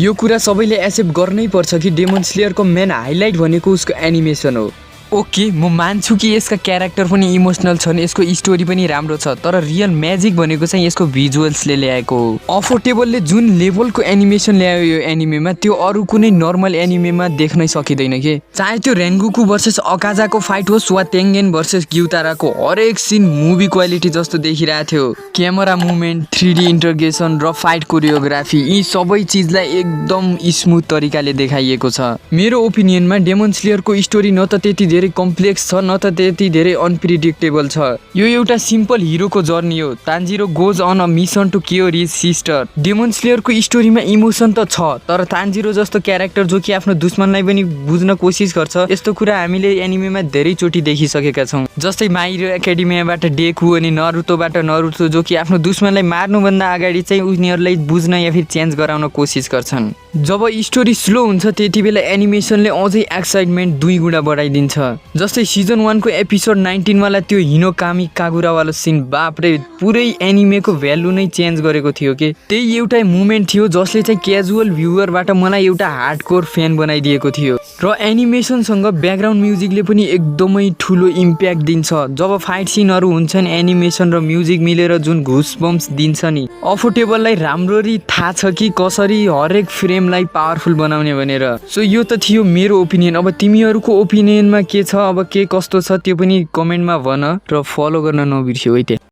यो कुरा सबैले एक्सेप्ट गर्नै पर्छ कि डेमन स्लेयरको मेन हाइलाइट भनेको उसको एनिमेसन हो। ओके, म मान्छु कि यसका क्यारेक्टर पनि इमोसनल छन्, यसको स्टोरी पनि राम्रो छ, तर रियल म्याजिक भनेको चाहिँ यसको भिजुअल्सले ल्याएको हो। अफोर्डेबलले जुन लेभलको एनिमेसन ल्यायो यो एनिमेमा त्यो अरू कुनै नर्मल एनिमेमा देख्नै सकिँदैन के। चाहे त्यो रेन्गुकु भर्सेस अकाजाको फाइट होस् वा तेङ्गेन भर्सेस ग्युताराको हरेक सिन मुभी क्वालिटी जस्तो देखिरहेको थियो। क्यामेरा मुभमेन्ट, 3D इन्टरगेसन र फाइट कोरियोग्राफी यी सबै चिजलाई एकदम स्मुथ तरिकाले देखाइएको छ। मेरो ओपिनियनमा डेमन स्लेयरको स्टोरी न त त्यति धेरै कम्प्लेक्स छ न त त्यति धेरै अनप्रिडिक्टेबल छ। यो एउटा सिम्पल हिरोको जर्नी हो। Tanjiro goes on a mission to cure his sister. Demon स्लेयरको स्टोरीमा इमोसन त छ, तर तान्जिरो जस्तो क्यारेक्टर जो कि आफ्नो दुश्मनलाई पनि बुझ्न कोसिस गर्छ, यस्तो कुरा हामीले एनिमेमा धेरैचोटि देखिसकेका छौँ। जस्तै माई हिरो एकाडेमियाबाट डेकु अनि नरुतोबाट नरुतो जो कि आफ्नो दुश्मनलाई मार्नुभन्दा अगाडि चाहिँ उनीहरूलाई बुझ्न या फिर चेन्ज गराउन कोसिस गर्छन्। जब स्टोरी स्लो हुन्छ त्यति बेला एनिमेसनले अझै एक्साइटमेन्ट 2 गुणा बढाइदिन्छ। जस्तै सिजन 1 को एपिसोड 19 वाला त्यो हिनोकामी कागुरावाला सिन, बापरे, पुरै एनिमेको भ्यालु नै चेन्ज गरेको थियो के। त्यही एउटा मुमेन्ट थियो जसले चाहिँ क्याजुअल भ्युअरबाट मलाई एउटा हार्डकोर फ्यान बनाइदिएको थियो। र एनिमेसनसँग ब्याकग्राउन्ड म्युजिकले पनि एकदमै ठुलो इम्प्याक्ट दिन्छ। जब फाइट सिनहरू हुन्छन् एनिमेसन र म्युजिक मिलेर जुन घुसबम्स दिन्छ नि, अफोर्डेबललाई राम्ररी थाहा छ कि कसरी हरेक फ्रेमलाई पावरफुल बनाउने भनेर। सो यो त थियो मेरो ओपिनियन। अब तिमीहरूको ओपिनियनमा के छ, अब के कस्तो छ त्यो पनि कमेन्टमा भन र फलो गर्न नबिर्स्यौ है।